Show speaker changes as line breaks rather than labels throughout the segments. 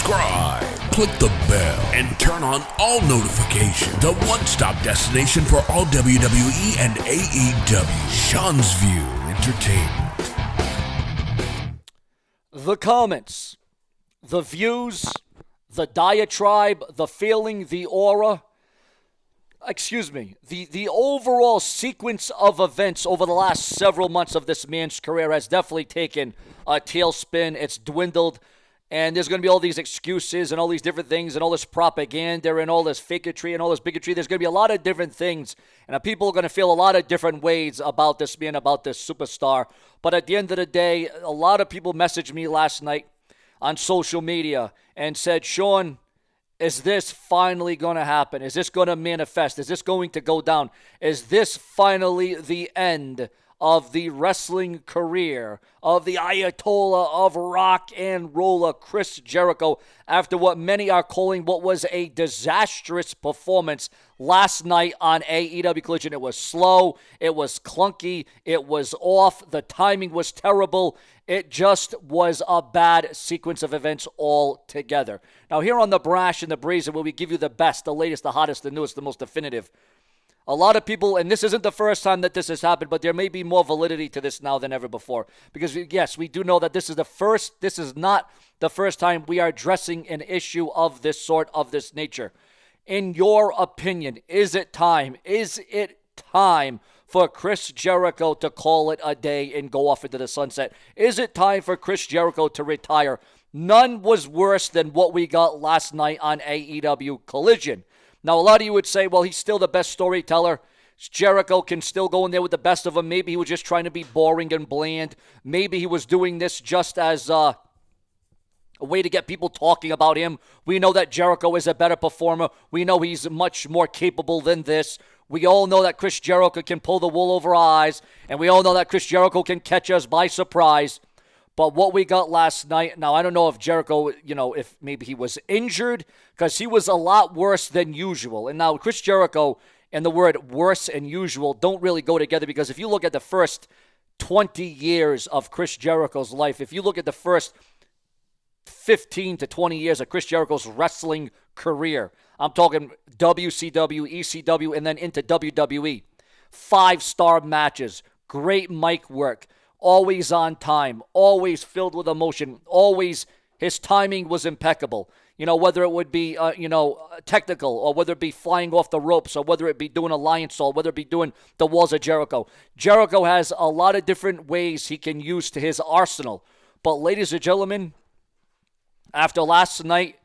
subscribe, click the bell, and turn on all notifications. The one-stop destination for all WWE and AEW. Seanzviewent Entertainment.
The comments, the views, the diatribe, the feeling, the aura, the overall sequence of events over the last several months of this man's career has definitely taken a tailspin. It's dwindled, and there's going to be all these excuses and all these different things and all this propaganda and all this faketry and all this bigotry. There's going to be a lot of different things, and people are going to feel a lot of different ways about this man, about this superstar. But at the end of the day, a lot of people messaged me last night on social media and said, Sean, is this finally going to happen? Is this going to manifest? Is this going to go down? Is this finally the end of the wrestling career of the Ayatollah of rock and roller, Chris Jericho, after what many are calling what was a disastrous performance last night on AEW Collision? It was slow, it was clunky, it was off, the timing was terrible. It just was a bad sequence of events altogether. Now, here on The Brash and the Brazen, where we give you the best, the latest, the hottest, the newest, the most definitive, a lot of people, and this isn't the first time that this has happened, but there may be more validity to this now than ever before. Because, yes, we do know that this is not the first time we are addressing an issue of this sort, of this nature. In your opinion, is it time for Chris Jericho to call it a day and go off into the sunset? Is it time for Chris Jericho to retire? None was worse than what we got last night on AEW Collision. Now, a lot of you would say, well, he's still the best storyteller. Jericho can still go in there with the best of them. Maybe he was just trying to be boring and bland. Maybe he was doing this just as a way to get people talking about him. We know that Jericho is a better performer. We know he's much more capable than this. We all know that Chris Jericho can pull the wool over our eyes, and we all know that Chris Jericho can catch us by surprise. But what we got last night, now I don't know if Jericho, if maybe he was injured, because he was a lot worse than usual. And now Chris Jericho and the word worse and usual don't really go together, because if you look at the first 20 years of Chris Jericho's life, if you look at the first 15 to 20 years of Chris Jericho's wrestling career, I'm talking WCW, ECW, and then into WWE. 5-star matches, great mic work, always on time, always filled with emotion, always his timing was impeccable. Whether it would be, technical, or whether it be flying off the ropes, or whether it be doing a Lionsault, whether it be doing the Walls of Jericho. Jericho has a lot of different ways he can use to his arsenal. But ladies and gentlemen, after last night,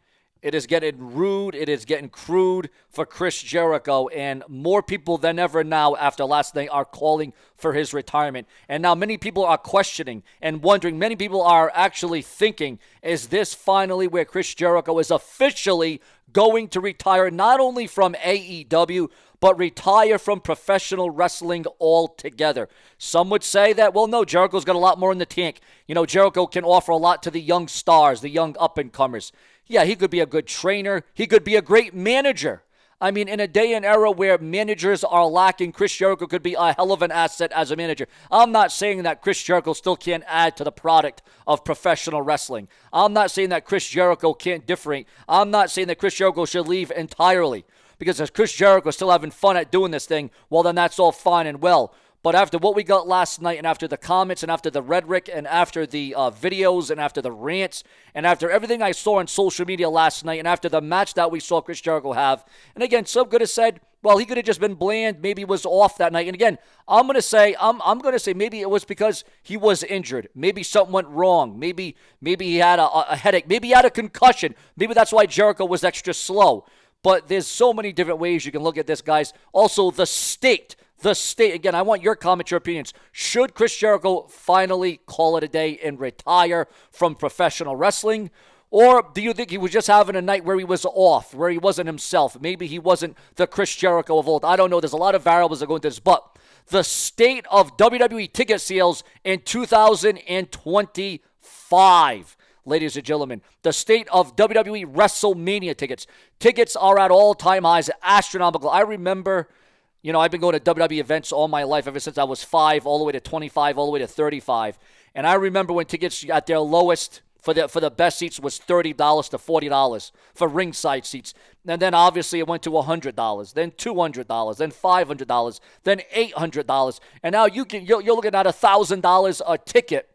it is getting rude, it is getting crude for Chris Jericho, and more people than ever now after last night are calling for his retirement. And now many people are questioning and wondering, many people are actually thinking, is this finally where Chris Jericho is officially going to retire, not only from AEW, but retire from professional wrestling altogether? Some would say that, well, no, Jericho's got a lot more in the tank. Jericho can offer a lot to the young stars, the young up-and-comers. Yeah, he could be a good trainer. He could be a great manager. I mean, in a day and era where managers are lacking, Chris Jericho could be a hell of an asset as a manager. I'm not saying that Chris Jericho still can't add to the product of professional wrestling. I'm not saying that Chris Jericho can't differentiate. I'm not saying that Chris Jericho should leave entirely. Because if Chris Jericho is still having fun at doing this thing, well, then that's all fine and well. But after what we got last night, and after the comments, and after the rhetoric, and after the videos, and after the rants, and after everything I saw on social media last night, and after the match that we saw Chris Jericho have, and again, some could have said, well, he could have just been bland, maybe he was off that night. And again, I'm going to say maybe it was because he was injured. Maybe something went wrong. Maybe he had a headache. Maybe he had a concussion. Maybe that's why Jericho was extra slow. But there's so many different ways you can look at this, guys. Also, the state. Again, I want your comments, your opinions. Should Chris Jericho finally call it a day and retire from professional wrestling? Or do you think he was just having a night where he was off, where he wasn't himself? Maybe he wasn't the Chris Jericho of old. I don't know. There's a lot of variables that go into this. But the state of WWE ticket sales in 2025. Ladies and gentlemen, the state of WWE WrestleMania tickets. Tickets are at all-time highs, astronomical. I remember, I've been going to WWE events all my life, ever since I was 5, all the way to 25, all the way to 35. And I remember when tickets at their lowest for the best seats was $30 to $40 for ringside seats. And then obviously it went to $100, then $200, then $500, then $800. And now you're looking at $1,000 a ticket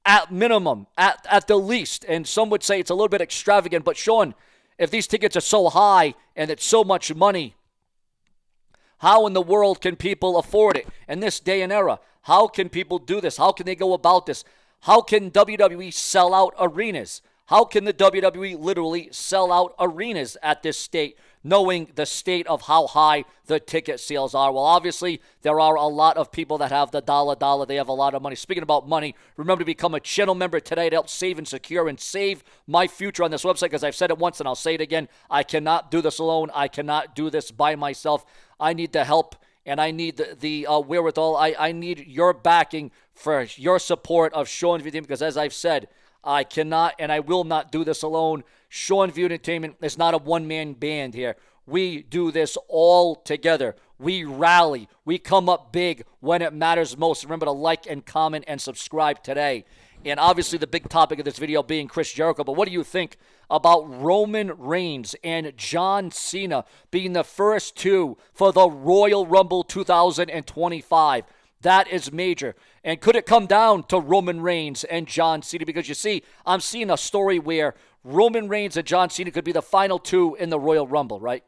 at minimum, at the least. And some would say it's a little bit extravagant. But Sean, if these tickets are so high and it's so much money, how in the world can people afford it in this day and era? How can people do this? How can they go about this? How can WWE sell out arenas? How can the WWE literally sell out arenas at this state, knowing the state of how high the ticket sales are? Well, obviously, there are a lot of people that have the dollar. They have a lot of money. Speaking about money, remember to become a channel member today to help save and secure and save my future on this website, because I've said it once and I'll say it again. I cannot do this alone. I cannot do this by myself. I need the help, and I need the wherewithal. I need your backing for your support of Seanzviewent, because as I've said, I cannot and I will not do this alone. Seanzviewent Entertainment is not a one-man band here. We do this all together. We rally. We come up big when it matters most. Remember to like and comment and subscribe today. And obviously the big topic of this video being Chris Jericho. But what do you think about Roman Reigns and John Cena being the first two for the Royal Rumble 2025? That is major. And could it come down to Roman Reigns and John Cena? Because you see, I'm seeing a story where Roman Reigns and John Cena could be the final two in the Royal Rumble, right?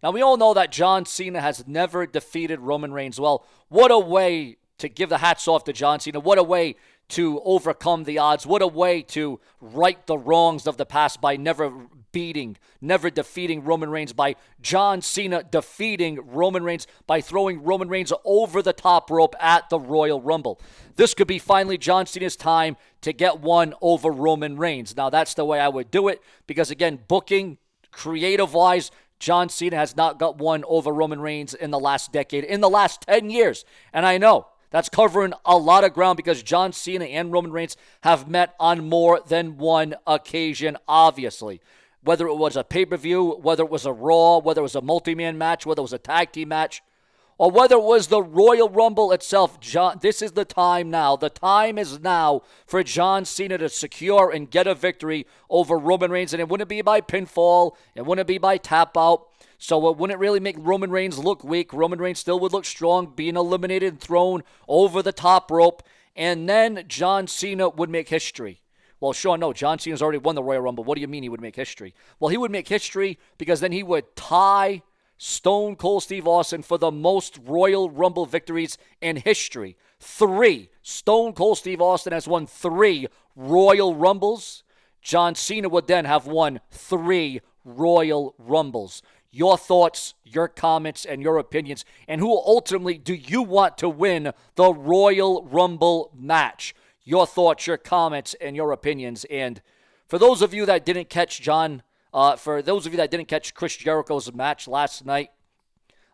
Now, we all know that John Cena has never defeated Roman Reigns. Well, what a way to give the hats off to John Cena. What a way to overcome the odds. What a way to right the wrongs of the past by never defeating Roman Reigns, by John Cena defeating Roman Reigns by throwing Roman Reigns over the top rope at the Royal Rumble. This could be finally John Cena's time to get one over Roman Reigns. Now, that's the way I would do it, because again, booking, creative-wise, John Cena has not got one over Roman Reigns in the last decade, in the last 10 years. And I know that's covering a lot of ground, because John Cena and Roman Reigns have met on more than one occasion, obviously. Whether it was a pay-per-view, whether it was a Raw, whether it was a multi-man match, whether it was a tag team match, or whether it was the Royal Rumble itself, this is the time now. The time is now for John Cena to secure and get a victory over Roman Reigns. And it wouldn't be by pinfall. It wouldn't be by tap out. So it wouldn't really make Roman Reigns look weak. Roman Reigns still would look strong, being eliminated and thrown over the top rope. And then John Cena would make history. Well, Sean, no, John Cena's already won the Royal Rumble. What do you mean he would make history? Well, he would make history because then he would tie Stone Cold Steve Austin for the most Royal Rumble victories in history. 3. Stone Cold Steve Austin has won 3 Royal Rumbles. John Cena would then have won 3 Royal Rumbles. Your thoughts, your comments, and your opinions, and who ultimately do you want to win the Royal Rumble match? Your thoughts, your comments, and your opinions. And for those of you that didn't catch Chris Jericho's match last night,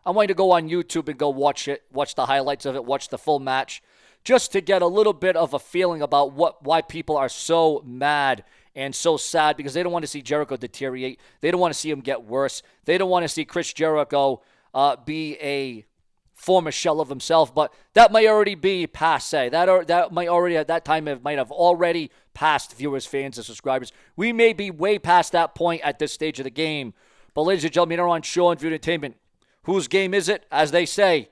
I want you to go on YouTube and go watch it, watch the highlights of it, watch the full match, just to get a little bit of a feeling about why people are so mad and so sad, because they don't want to see Jericho deteriorate. They don't want to see him get worse. They don't want to see Chris Jericho be a former shell of himself, but that might already be passe. That might already at that time might have already passed viewers, fans, and subscribers. We may be way past that point at this stage of the game. But ladies and gentlemen, you're on Seanzviewent Entertainment. Whose game is it? As they say,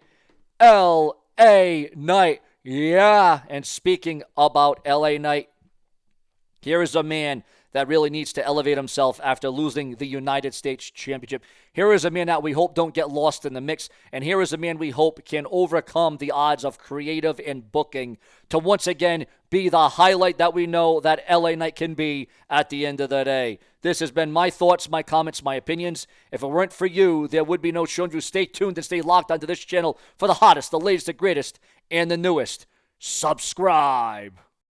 L.A. Knight. Yeah. And speaking about L.A. Knight, here is a man that really needs to elevate himself after losing the United States Championship. Here is a man that we hope don't get lost in the mix. And here is a man we hope can overcome the odds of creative and booking to once again be the highlight that we know that LA Knight can be at the end of the day. This has been my thoughts, my comments, my opinions. If it weren't for you, there would be no Seanzviewent. Stay tuned and stay locked onto this channel for the hottest, the latest, the greatest, and the newest. Subscribe.